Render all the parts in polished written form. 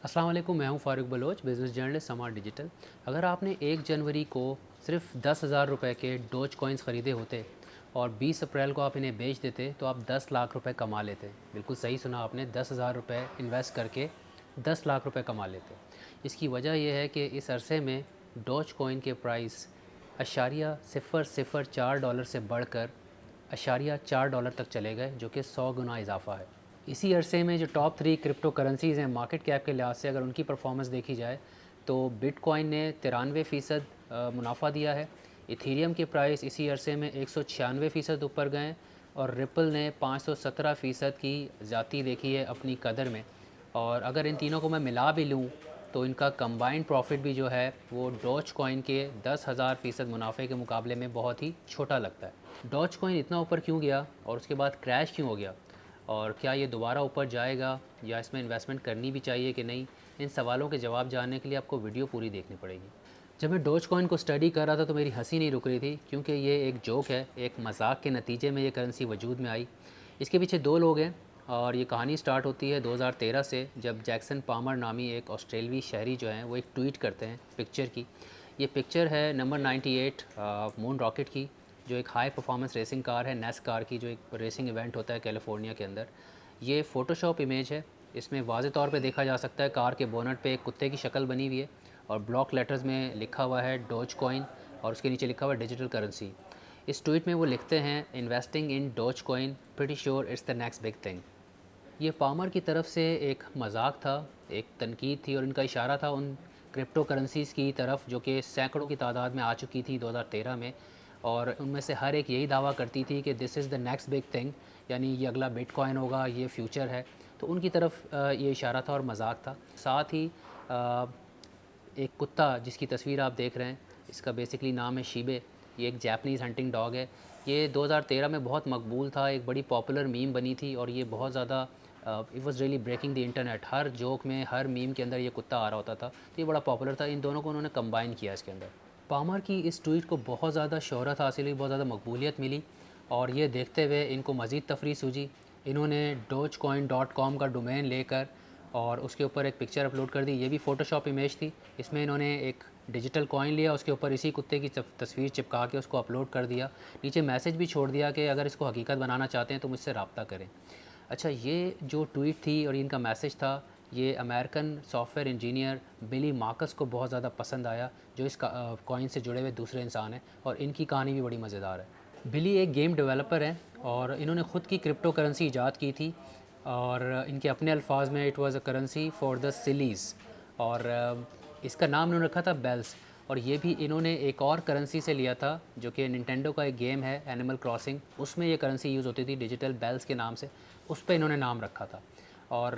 अस्सलाम वालेकुम, मैं हूं Farooq Baloch, business journalist smart digital. अगर आपने 1 जनवरी को सिर्फ 10,000 रुपये के डोज कॉइन्स ख़रीदे होते और 20 अप्रैल को आप इन्हें बेच देते तो आप 10 लाख रुपए कमा लेते। बिल्कुल सही सुना आपने, 10,000 रुपये इन्वेस्ट करके 10 लाख रुपए कमा लेते। इसकी वजह यह है कि इस अरसे में डोज कॉइन के प्राइस अशारिया 0.04 डॉलर से बढ़कर अशारिया 4 डॉलर तक चले गए, जो कि 100 गुना इजाफा है। इसी अरसे में जो टॉप 3 क्रिप्टो करेंसीज़ हैं मार्केट कैप के लिहाज से, अगर उनकी परफॉर्मेंस देखी जाए तो बिटकॉइन ने 93% मुनाफा दिया है। इथीरियम के प्राइस इसी अरसे में 196% ऊपर गए और रिपल ने 517% की ज़्यादती देखी है अपनी कदर में। और अगर इन तीनों को मैं मिला भी लूँ तो इनका कंबाइंड प्रॉफिट भी जो है वो डॉज कॉइन के 10,000% मुनाफे के मुकाबले में बहुत ही छोटा लगता है। डॉज कॉइन इतना ऊपर क्यों गया और उसके बाद क्रैश क्यों हो गया, और क्या ये दोबारा ऊपर जाएगा या इसमें इन्वेस्टमेंट करनी भी चाहिए कि नहीं, इन सवालों के जवाब जानने के लिए आपको वीडियो पूरी देखनी पड़ेगी। जब मैं डोज कॉइन को स्टडी कर रहा था तो मेरी हंसी नहीं रुक रही थी, क्योंकि ये एक जोक है, एक मजाक के नतीजे में ये करेंसी वजूद में आई। इसके पीछे दो लोग हैं और ये कहानी स्टार्ट होती है 2013 से, जब जैक्सन पामर नामी एक ऑस्ट्रेलवी शहरी जो हैं वो एक ट्वीट करते हैं पिक्चर की। ये पिक्चर है नंबर 98 मून रॉकेट की, जो एक हाई परफॉर्मेंस रेसिंग कार है, नेस कार की, जो एक रेसिंग इवेंट होता है कैलिफोर्निया के अंदर। ये फ़ोटोशॉप इमेज है। इसमें वाज़े तौर पे देखा जा सकता है कार के बोनट पे एक कुत्ते की शक्ल बनी हुई है और ब्लॉक लेटर्स में लिखा हुआ है डोज कॉइन और उसके नीचे लिखा हुआ है डिजिटल करेंसी। इस ट्वीट में वो लिखते हैं, investing in dose coin, pretty sure it's the next big thing. ये पामर की तरफ से एक मजाक था, एक तनकीद थी और इनका इशारा था उन क्रिप्टो करेंसीज़ की तरफ जो कि सैकड़ों की तादाद में आ चुकी थी 2013 में, और उनमें से हर एक यही दावा करती थी कि this is the next big thing, यानी ये अगला बिटकॉइन होगा, ये फ्यूचर है। तो उनकी तरफ ये इशारा था और मजाक था। साथ ही अ, एक कुत्ता जिसकी तस्वीर आप देख रहे हैं, इसका बेसिकली नाम है शीबे। ये एक जापानीज़ हंटिंग डॉग है। ये 2013 में बहुत मकबूल था, एक बड़ी पॉपुलर मीम बनी थी और ये बहुत ज़्यादा it was really breaking the internet. हर जोक में, हर मीम के अंदर ये कुत्ता आ रहा होता था, तो ये बड़ा पॉपुलर था। इन दोनों को उन्होंने कंबाइन किया इसके अंदर। पामर की इस ट्वीट को बहुत ज़्यादा शोहरत हासिल हुई, बहुत ज़्यादा मकबूलियत मिली और ये देखते हुए इनको मज़ीद तफरीह सूझी। इन्होंने dogecoin.com का डोमेन लेकर और उसके ऊपर एक पिक्चर अपलोड कर दी। ये भी फ़ोटोशॉप इमेज थी। इसमें इन्होंने एक डिजिटल कॉइन लिया, उसके ऊपर इसी कुत्ते की तस्वीर चिपका के उसको अपलोड कर दिया। नीचे मैसेज भी छोड़ दिया कि अगर इसको हकीकत बनाना चाहते हैं तो मुझसे रब्ता करें। अच्छा, ये जो ट्वीट थी और इनका मैसेज था, ये अमेरिकन सॉफ्टवेयर इंजीनियर बिली मार्कस को बहुत ज़्यादा पसंद आया, जो इस कॉइन से जुड़े हुए दूसरे इंसान हैं, और इनकी कहानी भी बड़ी मज़ेदार है। बिली एक गेम डेवलपर हैं और इन्होंने ख़ुद की क्रिप्टो करेंसी ईजाद की थी और इनके अपने अल्फाज में it was a currency for the sillies, और इसका नाम इन्होंने रखा था बेल्स। और ये भी इन्होंने एक और करेंसी से लिया था जो कि निंटेंडो का एक गेम है एनिमल क्रॉसिंग, उसमें ये करेंसी यूज़ होती थी डिजिटल बेल्स के नाम से, उस पर इन्होंने नाम रखा था। और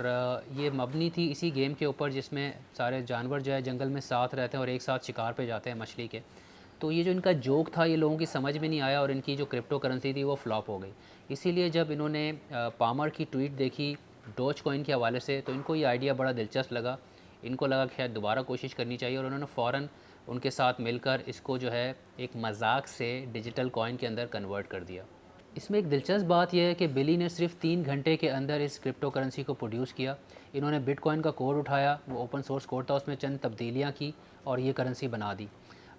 ये मबनी थी इसी गेम के ऊपर जिसमें सारे जानवर जो है जंगल में साथ रहते हैं और एक साथ शिकार पे जाते हैं मछली के। तो ये जो इनका जोक था ये लोगों की समझ में नहीं आया और इनकी जो क्रिप्टो करेंसी थी वो फ्लॉप हो गई। इसीलिए जब इन्होंने पामर की ट्वीट देखी डोज कॉइन के हवाले से तो इनको ये आइडिया बड़ा दिलचस्प लगा। इनको लगा कि शायद दोबारा कोशिश करनी चाहिए और उन्होंने फ़ौरन उनके साथ मिलकर इसको जो है एक मजाक से डिजिटल कॉइन के अंदर कन्वर्ट कर दिया। इसमें एक दिलचस्प बात यह है कि बिली ने सिर्फ 3 घंटे के अंदर इस क्रिप्टो करेंसी को प्रोड्यूस किया। इन्होंने बिटकॉइन का कोड उठाया, वो ओपन सोर्स कोड था, उसमें चंद तब्दीलियाँ की और ये करेंसी बना दी।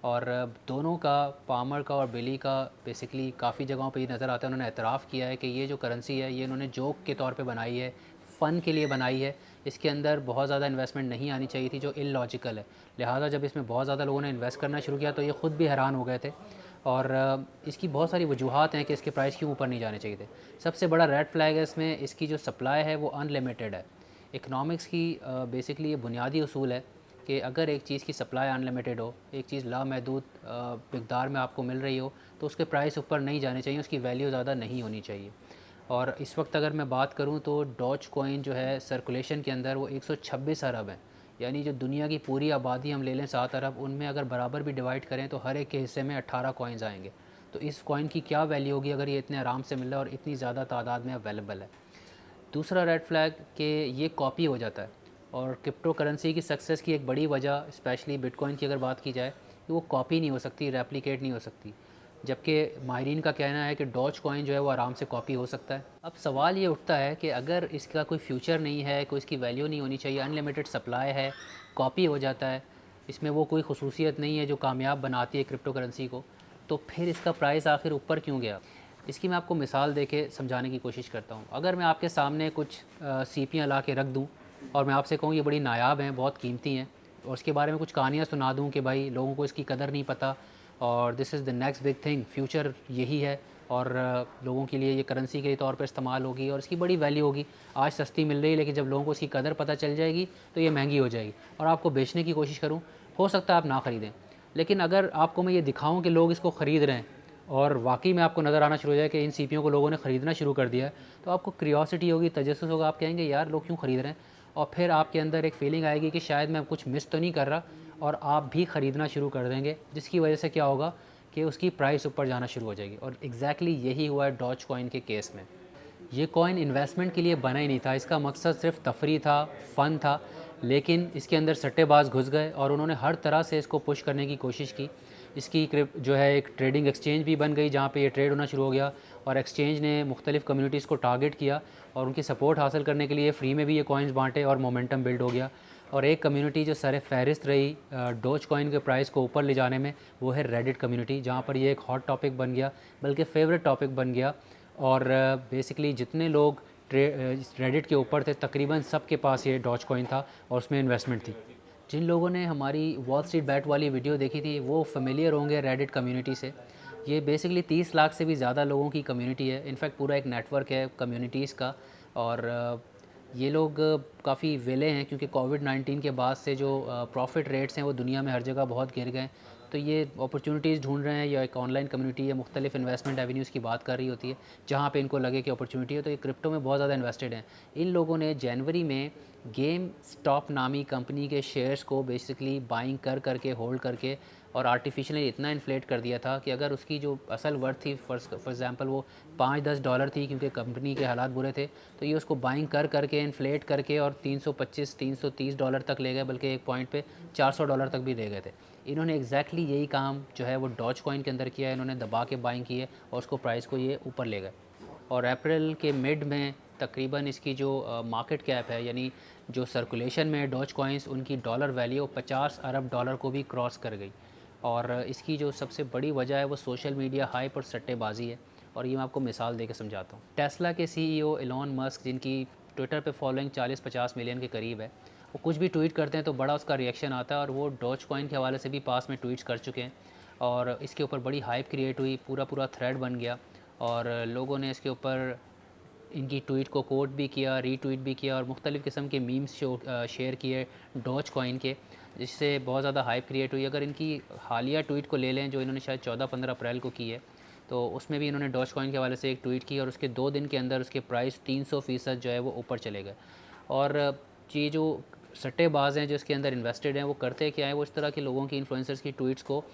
और दोनों का, पामर का और बिली का, बेसिकली काफ़ी जगहों पे ये नज़र आता है, उन्होंने एतराफ़ किया है कि ये जो करेंसी है ये इन्होंने जोक के तौर पे बनाई है, फ़न के लिए बनाई है। इसके अंदर बहुत ज़्यादा इन्वेस्टमेंट नहीं आनी चाहिए थी, जो इलॉजिकल है। लिहाजा जब इसमें बहुत ज़्यादा लोगों ने इन्वेस्ट करना शुरू किया तो ये ख़ुद भी हैरान हो गए थे। और इसकी बहुत सारी वजूहात हैं कि इसके प्राइस क्यों ऊपर नहीं जाने चाहिए थे। सबसे बड़ा रेड फ्लैग है इसमें, इसकी जो सप्लाई है वो अनलिमिटेड है। इकनॉमिक्स की बेसिकली ये बुनियादी उसूल है कि अगर एक चीज़ की सप्लाई अनलिमिटेड हो, एक चीज़ लामहदूद मकदार में आपको मिल रही हो, तो उसके प्राइस ऊपर नहीं जाने चाहिए, उसकी वैल्यू ज़्यादा नहीं होनी चाहिए। और इस वक्त अगर मैं बात करूं तो डॉज कॉइन जो है सर्कुलेशन के अंदर वो 126 अरब है। यानी जो दुनिया की पूरी आबादी हम ले लें 7 अरब, उनमें अगर बराबर भी डिवाइड करें तो हर एक के हिस्से में 18 कॉइन्स आएंगे। तो इस कॉइन की क्या वैल्यू होगी अगर ये इतने आराम से मिल रहा है और इतनी ज़्यादा तादाद में अवेलेबल है। दूसरा रेड फ्लैग कि ये कॉपी हो जाता है, और क्रिप्टो करेंसी की सक्सेस की एक बड़ी वजह, स्पेशली बिटकॉइन की अगर बात की जाए, कि वो कॉपी नहीं हो सकती, रेप्लिकेट नहीं हो सकती। जबकि माहिरीन का कहना है कि डॉज कॉइन जो है वो आराम से कॉपी हो सकता है। अब सवाल ये उठता है कि अगर इसका कोई फ्यूचर नहीं है, कोई इसकी वैल्यू नहीं होनी चाहिए, अनलिमिटेड सप्लाई है, कॉपी हो जाता है, इसमें वो कोई खसूसियत नहीं है जो कामयाब बनाती है क्रिप्टो करेंसी को, तो फिर इसका प्राइस आखिर ऊपर क्यों गया? इसकी मैं आपको मिसाल दे के समझाने की कोशिश करता हूँ। अगर मैं आपके सामने कुछ सीपियाँ ला के रख दूँ और मैं आपसे कहूँ ये बड़ी नायाब हैं, बहुत कीमती हैं, और उसके बारे में कुछ कहानियाँ सुना दूँ कि भाई लोगों को इसकी कदर नहीं पता और this is the next big thing, future यही है और लोगों के लिए ये करेंसी के तौर पर इस्तेमाल होगी और इसकी बड़ी वैल्यू होगी। आज सस्ती मिल रही है लेकिन जब लोगों को इसकी कदर पता चल जाएगी तो ये महंगी हो जाएगी और आपको बेचने की कोशिश करूँ, हो सकता है आप ना ख़रीदें। लेकिन अगर आपको मैं ये दिखाऊँ कि लोग इसको ख़रीद रहे हैं और वाकई में आपको नज़र आना शुरू हो जाए कि इन सीपियों को लोगों ने ख़रीदना शुरू कर दिया है, तो आपको क्यूरियोसिटी होगी, तजस्सुस होगा, आप कहेंगे यार लोग क्यों ख़रीद रहे हैं, और फिर आपके अंदर एक फ़ीलिंग आएगी कि शायद मैं कुछ मिस तो नहीं कर रहा, और आप भी ख़रीदना शुरू कर देंगे, जिसकी वजह से क्या होगा कि उसकी प्राइस ऊपर जाना शुरू हो जाएगी। और एग्जैक्टली यही हुआ है डॉज कॉइन के केस में। ये कॉइन इन्वेस्टमेंट के लिए बना ही नहीं था, इसका मकसद सिर्फ तफरी था, फ़न था, लेकिन इसके अंदर सट्टेबाज घुस गए और उन्होंने हर तरह से इसको पुश करने की कोशिश की। इसकी जो है एक ट्रेडिंग एक्सचेंज भी बन गई जहाँ पे ये ट्रेड होना शुरू हो गया और एक्सचेंज ने मुख्तलिफ़ कम्युनिटीज़ को टारगेट किया और उनकी सपोर्ट हासिल करने के लिए फ्री में भी ये कॉइन्स बांटे और मोमेंटम बिल्ड हो गया। और एक कम्युनिटी जो सर फहरिस्त रही डॉज कॉइन के प्राइस को ऊपर ले जाने में, वो है रेडिट कम्युनिटी, जहाँ पर ये एक हॉट टॉपिक बन गया, बल्कि फेवरेट टॉपिक बन गया। और बेसिकली जितने लोग रेडिट के ऊपर थे तकरीबन सब के पास ये डॉज कॉइन था और उसमें इन्वेस्टमेंट थी। जिन लोगों ने हमारी वॉल स्ट्रीट बैट वाली वीडियो देखी थी वो फेमिलियर होंगे रेडिट कम्युनिटी से। ये बेसिकली 30 लाख से भी ज़्यादा लोगों की कम्युनिटी है, इनफैक्ट पूरा एक नेटवर्क है कम्युनिटीज़ का। और ये लोग काफ़ी वेले हैं क्योंकि कोविड-19 के बाद से जो प्रॉफिट रेट्स हैं वो दुनिया में हर जगह बहुत गिर गए, तो ये अपॉर्चुनिटीज़ ढूंढ रहे हैं। या एक ऑनलाइन कम्युनिटी है, मुख्तलिफ इन्वेस्टमेंट एवेन्यूज़ की बात कर रही होती है जहाँ पे इनको लगे कि अपॉर्चुनिटी है, तो ये क्रिप्टो में बहुत ज़्यादा इन्वेस्टेड हैं। इन लोगों ने जनवरी में गेम स्टॉप नामी कंपनी के शेयर्स को बेसिकली बाइंग कर करके होल्ड करके और आर्टिफिशियली इतना इन्फ्लेट कर दिया था कि अगर उसकी जो असल वर्थ थी फॉर एग्ज़ाम्पल वो $5-10 थी क्योंकि कंपनी के हालात बुरे थे, तो ये उसको बाइंग कर करके इन्फ्लेट करके और $325-330 तक ले गए, बल्कि एक पॉइंट पे $400 तक भी ले गए थे। इन्होंने एग्जैक्टली यही काम जो है वो डॉज कॉइन के अंदर किया है, इन्होंने दबा के बाइंग की है और उसको प्राइस को ये ऊपर ले गए। और अप्रैल के मिड में तकरीबन इसकी जो मार्केट कैप है, यानी जो सर्कुलेशन में डॉज कॉइन्स, उनकी डॉलर वैल्यू 50 अरब डॉलर को भी क्रॉस कर गई। और इसकी जो सबसे बड़ी वजह है वो सोशल मीडिया हाइप और सट्टेबाजी है। और ये मैं आपको मिसाल दे के समझाता हूँ। टेस्ला के सीईओ एलॉन मस्क, जिनकी ट्विटर पे फॉलोइंग 40-50 मिलियन के करीब है, वो कुछ भी ट्वीट करते हैं तो बड़ा उसका रिएक्शन आता है और वो डॉज कॉइन के हवाले से भी पास में ट्वीट्स कर चुके हैं और इसके ऊपर बड़ी हाइप क्रिएट हुई, पूरा पूरा थ्रेड बन गया और लोगों ने इसके ऊपर इनकी ट्वीट को कोट भी किया, रीट्वीट भी किया और मुख्तलिफ़ किस्म के मीम्स शेयर किए डॉज कॉइन के, जिससे बहुत ज़्यादा हाइप क्रिएट हुई। अगर इनकी हालिया ट्वीट को ले लें जो इन्होंने शायद 14-15 अप्रैल को की है, तो उसमें भी इन्होंने डॉज कॉइन के हवाले से एक ट्वीट की और उसके 2 दिन के अंदर उसके प्राइस 300% जो है वो ऊपर चले गए। और ये जो सट्टेबाज हैं जो इसके अंदर इन्वेस्टेड हैं, वो करते क्या है, वो इस तरह के लोगों की, इन्फ्लुएंसर्स की ट्वीट्स को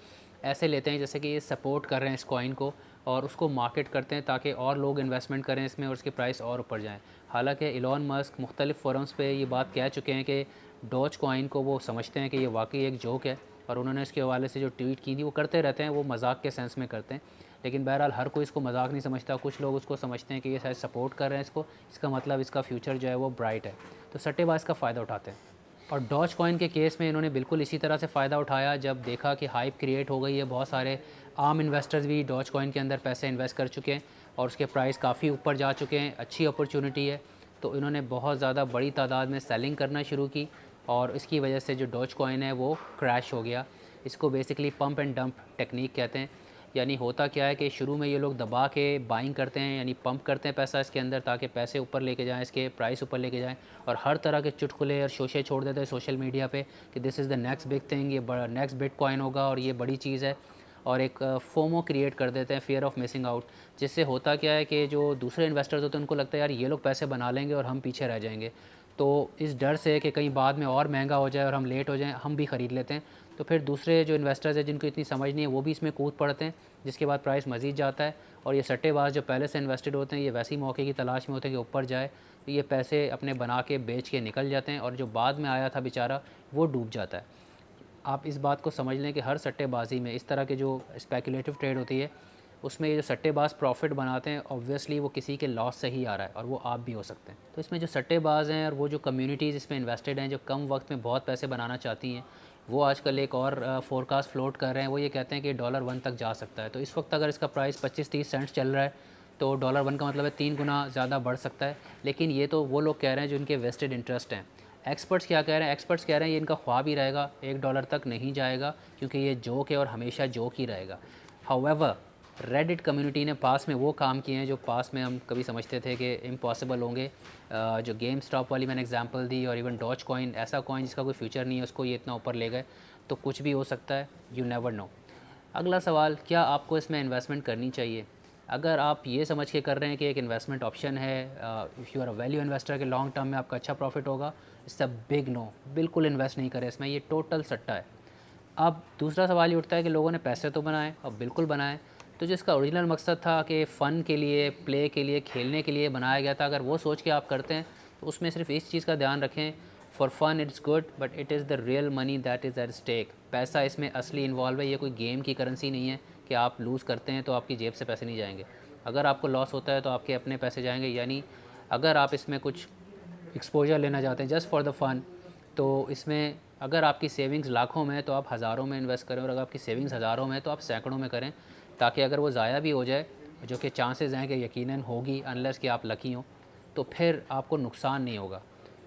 ऐसे लेते हैं जैसे कि ये सपोर्ट कर रहे हैं इस कॉइन को और उसको मार्केट करते हैं ताकि और लोग इन्वेस्टमेंट करें इसमें और उसके प्राइस और ऊपर जाएँ। हालांकि इलॉन मस्क मुख्तलिफ़ फोरम्स पे ये बात कह चुके हैं कि डॉज कॉइन को वो समझते हैं कि ये वाकई एक जोक है और उन्होंने इसके हवाले से जो ट्वीट की थी वो करते रहते हैं, वो मजाक के सेंस में करते हैं। लेकिन बहरहाल हर कोई इसको मजाक नहीं समझता, कुछ लोग उसको समझते हैं कि ये शायद सपोर्ट कर रहे हैं इसको, इसका मतलब इसका फ्यूचर जो है वो ब्राइट है, तो सट्टेबाज का फ़ायदा उठाते हैं। और डॉज कॉइन के केस में इन्होंने बिल्कुल इसी तरह से फ़ायदा उठाया। जब देखा कि हाइप क्रिएट हो गई है, बहुत सारे आम इन्वेस्टर्स भी डॉज कॉइन के अंदर पैसे इन्वेस्ट कर चुके हैं और उसके प्राइस काफ़ी ऊपर जा चुके हैं, अच्छी अपॉर्चुनिटी है, तो इन्होंने बहुत ज़्यादा बड़ी तादाद में सेलिंग करना शुरू की और इसकी वजह से जो डॉज कॉइन है वो क्रैश हो गया। इसको basically pump and dump technique कहते हैं। यानी होता क्या है कि शुरू में ये लोग दबा के बाइंग करते हैं, यानी पंप करते हैं पैसा इसके अंदर ताकि पैसे ऊपर लेके जाएं, इसके प्राइस ऊपर लेके जाएं, और हर तरह के चुटकुले और शोशे छोड़ देते हैं सोशल मीडिया पे कि this is the next big thing, ये बड़ा नेक्स्ट बिटकॉइन होगा और ये बड़ी चीज़ है, और एक फोमो क्रिएट कर देते हैं, फियर ऑफ मिसिंग आउट। जिससे होता क्या है कि जो दूसरे इन्वेस्टर्स होते हैं उनको लगता है यार ये लोग पैसे बना लेंगे और हम पीछे रह जाएंगे, तो इस डर से कि कहीं बाद में और महंगा हो जाए और हम लेट हो जाएं, हम भी ख़रीद लेते हैं। तो फिर दूसरे जो इन्वेस्टर्स हैं जिनको इतनी समझ नहीं है वो भी इसमें कूद पड़ते हैं, जिसके बाद प्राइस मज़ीद जाता है और ये सट्टेबाज जो पहले से इन्वेस्टेड होते हैं ये वैसी मौके की तलाश में होते हैं कि ऊपर जाए, तो ये पैसे अपने बना के बेच के निकल जाते हैं और जो बाद में आया था बेचारा वो डूब जाता है। आप इस बात को समझ लें कि हर सट्टेबाजी में इस तरह के जो स्पेकुलेटिव ट्रेड होती है, उसमें ये जो सट्टेबाज प्रॉफिट बनाते हैं ऑब्वियसली वो किसी के लॉस से ही आ रहा है और वो आप भी हो सकते हैं। तो इसमें जो सट्टेबाज हैं और वो जो कम्युनिटीज़ इसमें इन्वेस्टेड हैं जो कम वक्त में बहुत पैसे बनाना चाहती हैं, वो आजकल एक और फोरकास्ट फ्लोट कर रहे हैं। वो ये कहते हैं कि $1 तक जा सकता है। तो इस वक्त अगर इसका प्राइस 25-30 सेंट्स चल रहा है तो $1 का मतलब है 3 गुना ज़्यादा बढ़ सकता है। लेकिन ये तो वो लोग कह रहे हैं जो इनके वेस्टेड इंटरेस्ट हैं। एक्सपर्ट्स क्या कह रहे हैं? एक्सपर्ट्स कह रहे हैं ये इनका ख्वाब ही रहेगा, $1 तक नहीं जाएगा क्योंकि ये जोक है और हमेशा जोक ही रहेगा। हाउएवर रेडिट कम्युनिटी ने पास में वो काम किए हैं जो पास में हम कभी समझते थे कि इम्पॉसिबल होंगे। जो गेम स्टॉप वाली मैंने एग्जांपल दी और इवन डॉज कॉइन, ऐसा कॉइन जिसका कोई फ्यूचर नहीं है, उसको ये इतना ऊपर ले गए। तो कुछ भी हो सकता है, यू नेवर नो। अगला सवाल, क्या आपको इसमें इन्वेस्टमेंट करनी चाहिए? अगर आप ये समझ के कर रहे हैं कि एक इन्वेस्टमेंट ऑप्शन है, if you are a value investor के लॉन्ग टर्म में आपका अच्छा प्रॉफिट होगा, इट्स अ बिग नो। बिल्कुल इन्वेस्ट नहीं करें इसमें, ये टोटल सट्टा है। अब दूसरा सवाल ये उठता है कि लोगों ने पैसे तो बनाए और बिल्कुल बनाए, तो जो इसका ओरिजिनल मकसद था कि फ़न के लिए, प्ले के लिए, खेलने के लिए बनाया गया था, अगर वो सोच के आप करते हैं तो उसमें सिर्फ इस चीज़ का ध्यान रखें, for fun it's good but it is the real money that is at stake. पैसा इसमें असली इन्वॉल्व है, ये कोई गेम की करेंसी नहीं है कि आप लूज़ करते हैं तो आपकी जेब से पैसे नहीं जाएंगे। अगर आपको लॉस होता है तो आपके अपने पैसे जाएंगे। यानी अगर आप इसमें कुछ एक्सपोजर लेना चाहते हैं जस्ट फॉर द फन, तो इसमें अगर आपकी सेविंग्स लाखों में है तो आप हज़ारों में इन्वेस्ट करें, और अगर आपकी सेविंग्स हज़ारों में है तो आप सैकड़ों में करें, ताकि अगर वो ज़ाया भी हो जाए, जो कि चांसेस हैं कि यकीनन होगी अनलेस कि आप लकी हो, तो फिर आपको नुकसान नहीं होगा।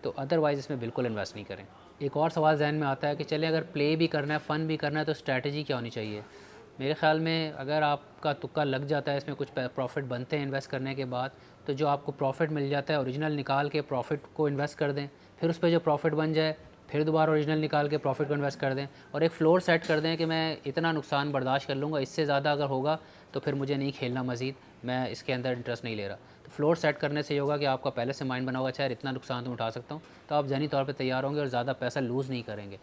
तो अदरवाइज़ इसमें बिल्कुल इन्वेस्ट नहीं करें। एक और सवाल जहन में आता है कि चले अगर प्ले भी करना है, फ़न भी करना है, तो स्ट्रैटेजी क्या होनी चाहिए? मेरे ख़्याल में अगर आपका तुक्का लग जाता है, इसमें कुछ प्रॉफिट बनते हैं इन्वेस्ट करने के बाद, तो जो आपको प्रॉफिट मिल जाता है ओरिजिनल निकाल के प्रॉफिट को इन्वेस्ट कर दें, फिर उस पर जो प्रॉफिट बन जाए फिर दोबारा ओरिजिनल निकाल के प्रॉफिट को इन्वेस्ट कर दें, और एक फ्लोर सेट कर दें कि मैं इतना नुकसान बर्दाश्त कर लूँगा, इससे ज़्यादा अगर होगा तो फिर मुझे नहीं खेलना मज़ीद, मैं इसके अंदर इंटरेस्ट नहीं ले रहा। तो फ्लोर सेट करने से ये होगा कि आपका पहले से माइंड बना होगा, अच्छा यार इतना नुकसान तो उठा सकता हूँ, तो आप ज़हनी तौर पर तैयार होंगे और ज़्यादा पैसा लूज़ नहीं करेंगे।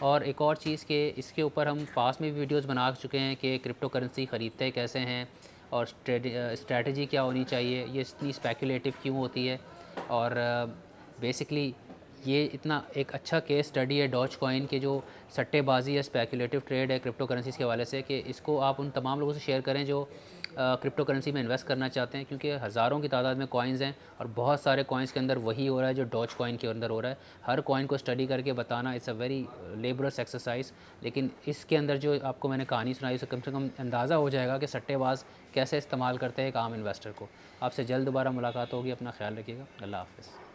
और एक और चीज़ कि इसके ऊपर हम पास में भी वीडियोस बना चुके हैं कि क्रिप्टो करेंसी ख़रीदते कैसे हैं और स्ट्रेटजी क्या होनी चाहिए, ये इतनी स्पेकुलेटिव क्यों होती है, और बेसिकली ये इतना एक अच्छा केस स्टडी है डॉज कॉइन के जो सट्टेबाजी या स्पेकुलेटिव ट्रेड है क्रिप्टो करेंसीज़ के हवाले से, कि इसको आप उन तमाम लोगों से शेयर करें जो क्रिप्टो करेंसी में इन्वेस्ट करना चाहते हैं, क्योंकि हज़ारों की तादाद में कॉइन्स हैं और बहुत सारे कॉइन्स के अंदर वही हो रहा है जो डॉज कॉइन के अंदर हो रहा है। हर कॉइन को स्टडी करके बताना it's a very labours exercise, लेकिन इसके अंदर जो आपको मैंने कहानी सुनाई उससे कम अंदाज़ा हो जाएगा कि सट्टेबाज कैसे इस्तेमाल करते हैं एक आम इन्वेस्टर को। आपसे जल्द दोबारा मुलाकात होगी, अपना ख्याल रखिएगा, अल्लाह हाफ़िज़।